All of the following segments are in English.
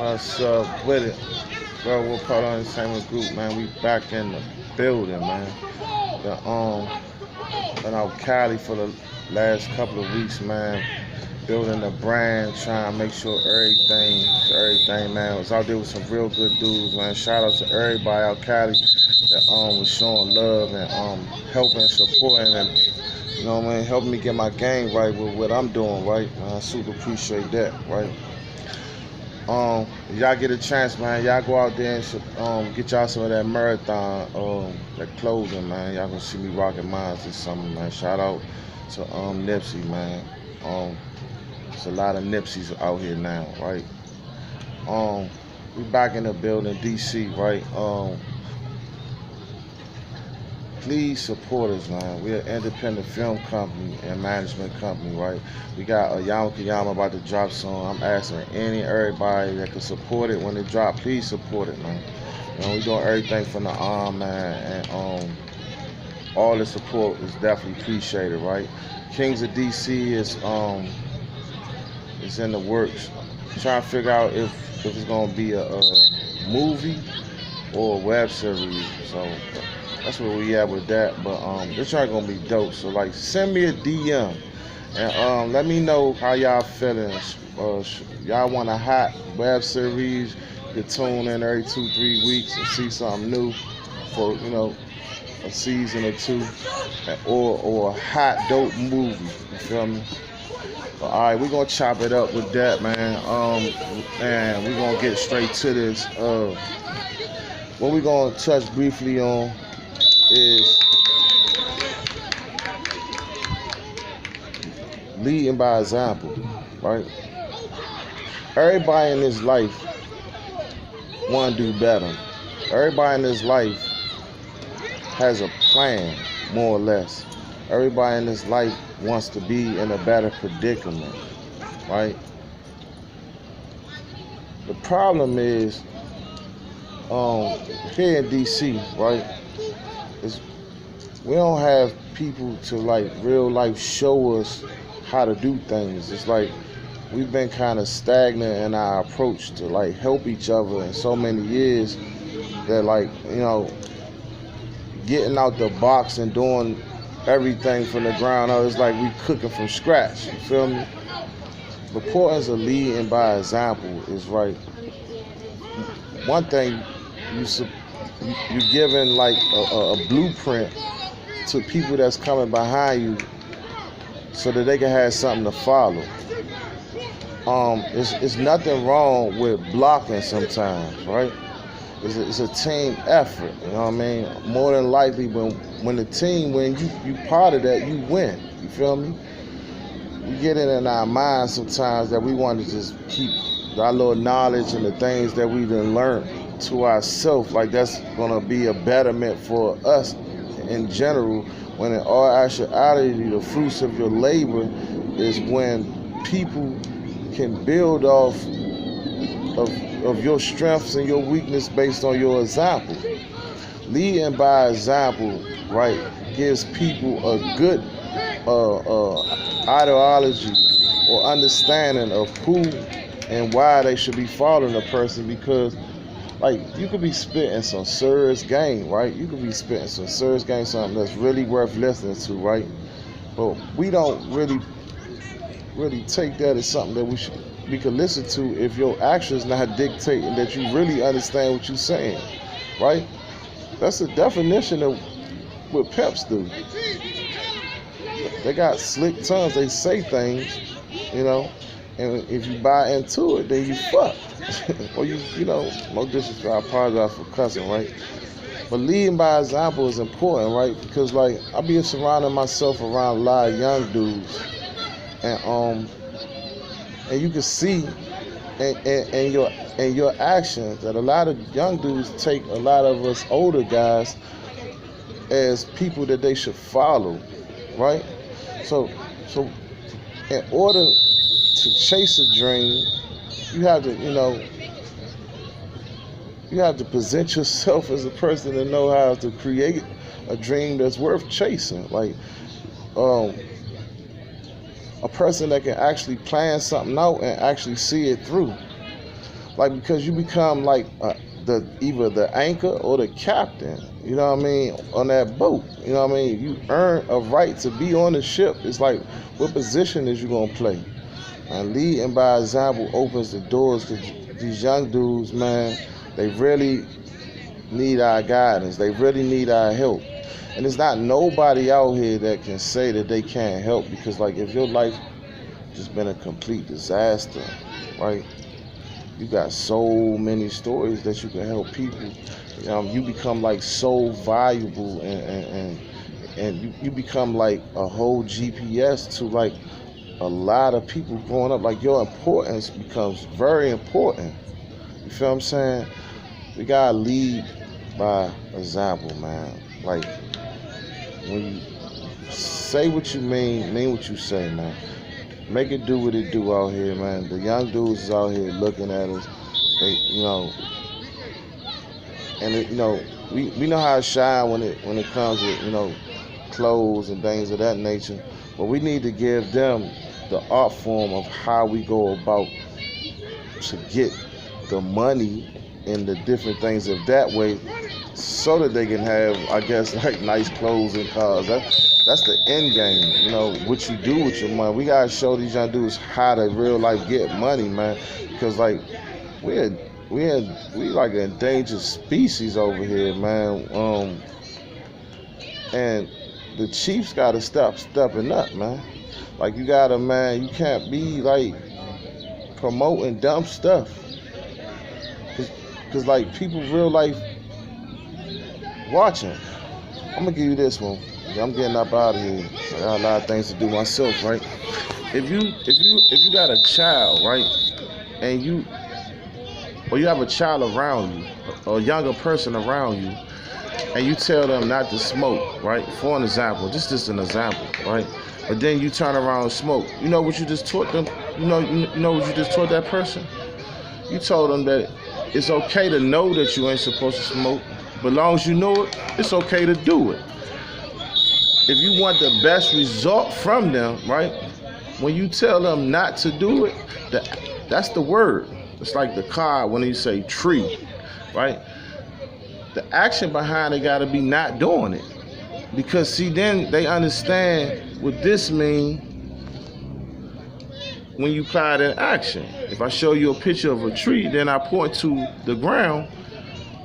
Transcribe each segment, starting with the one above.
With it. Bro, we're part of the same group, man. We back in the building, man. The been out Cali for the last couple of weeks, man. Building the brand, trying to make sure everything, man. Was out there with some real good dudes, man. Shout out to everybody out Cali that was showing love and helping, supporting, and you know what I mean, helping me get my game right with what I'm doing, right? I super appreciate that, right? Y'all get a chance, man. Y'all go out there and get y'all some of that marathon, that clothing, man. Y'all gonna see me rocking mine this summer, man. Shout out to Nipsey, man. There's a lot of Nipseys out here now, right? We back in the building, DC, right? Please support us, man. We're an independent film company and management company, right? We got a Yama Kiyama about to drop soon. I'm asking everybody that can support it when it drop, please support it, man. You know, we doing everything from the arm, man, and all the support is definitely appreciated, right? Kings of DC is in the works. Trying to figure out if it's gonna be a movie or a web series. So that's where we at with that. But this track gonna be dope. So like, send me a DM and let me know how y'all feeling. Y'all want a hot web series? You tune in every 2-3 weeks and see something new for a season or two, or a hot dope movie. You feel me? But, all right, we're gonna chop it up with that, man. And we're gonna get straight to this. What we're gonna touch briefly on is leading by example, right? Everybody in this life want to do better. Everybody in this life has a plan, more or less. Everybody in this life wants to be in a better predicament, right? The problem is, here in DC, right, is we don't have people to like real life show us how to do things. It's like we've been kind of stagnant in our approach to like help each other in so many years that like, getting out the box and doing everything from the ground up, it's like we cooking from scratch. You feel me? The importance of leading by example is right. One thing, you giving like a blueprint to people that's coming behind you so that they can have something to follow. It's nothing wrong with blocking sometimes, right? It's a team effort, you know what I mean? More than likely, when the team win, you part of that, you win. You feel me? We get it in our minds sometimes that we want to just keep our little knowledge and the things that we done learned to ourselves, like that's gonna be a betterment for us in general, when in all actuality, the fruits of your labor is when people can build off of your strengths and your weakness based on your example. Leading by example, right, gives people a good ideology or understanding of who and why they should be following a person, because like you could be spitting some serious game, right? You could be spitting some serious game, something that's really worth listening to, right? But we don't really take that as something that we could listen to if your actions not dictating that you really understand what you're saying, right? That's the definition of what pimps do. They got slick tongues. They say things, and if you buy into it, then you fuck. Or no disrespect, I apologize for cussing, right? But leading by example is important, right? Because like I be surrounding myself around a lot of young dudes, and you can see in your actions that a lot of young dudes take a lot of us older guys as people that they should follow, right? So in order to chase a dream, you have to, you have to present yourself as a person that know how to create a dream that's worth chasing. Like, a person that can actually plan something out and actually see it through. like because you become like the either the anchor or the captain. You know what I mean? On that boat. You know what I mean? You earn a right to be on the ship. It's like, what position is you gonna play? And leading by example opens the doors to these young dudes, man. They really need our guidance. They really need our help. And it's not nobody out here that can say that they can't help, because like if your life just been a complete disaster, right? You got so many stories that you can help people. You become like so valuable, and you become like a whole GPS to like a lot of people growing up. Like your importance becomes very important. You feel what I'm saying? We gotta lead by example, man. Like when you say what you mean what you say, man. Make it do what it do out here, man. The young dudes is out here looking at us. They, and we know how to shine when it comes to clothes and things of that nature. But we need to give them the art form of how we go about to get the money and the different things of that way, so that they can have, I guess, like nice clothes and cars. That's the end game. What you do with your money. We gotta show these young dudes how to real life get money, man. Because like we like an endangered species over here, man. And the chiefs gotta stepping up, man. Like you can't be like promoting dumb stuff. Cause like people real life watching. I'm gonna give you this one. I'm getting up out of here. I got a lot of things to do myself, right? If you got a child, right, and you have a child around you, or a younger person around you, and you tell them not to smoke, right? For an example, just an example, right? But then you turn around and smoke. You know what you just taught them? You know what you just taught that person? You told them that it's okay to know that you ain't supposed to smoke, but as long as you know it, it's okay to do it. If you want the best result from them, right? When you tell them not to do it, that's the word. It's like the car when you say tree, right? The action behind it gotta be not doing it. Because see, then they understand what this means when you apply that action. If I show you a picture of a tree, then I point to the ground,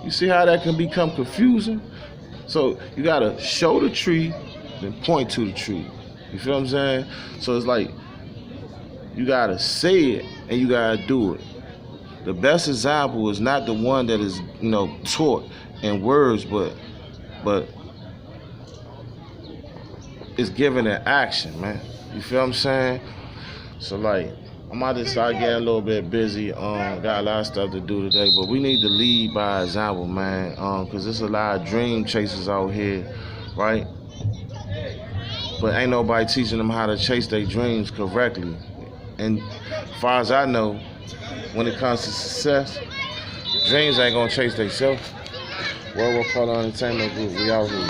you see how that can become confusing? So you gotta show the tree, then point to the tree. You feel what I'm saying? So it's like you gotta say it and you gotta do it. The best example is not the one that is, taught in words, but it's given in action, man. You feel what I'm saying? So like, I'm about to start getting a little bit busy. Got a lot of stuff to do today, but we need to lead by example, man. Cause there's a lot of dream chasers out here, right? But ain't nobody teaching them how to chase their dreams correctly. And as far as I know, when it comes to success, dreams ain't gonna chase themselves. Well, Polo Entertainment Group, we out here.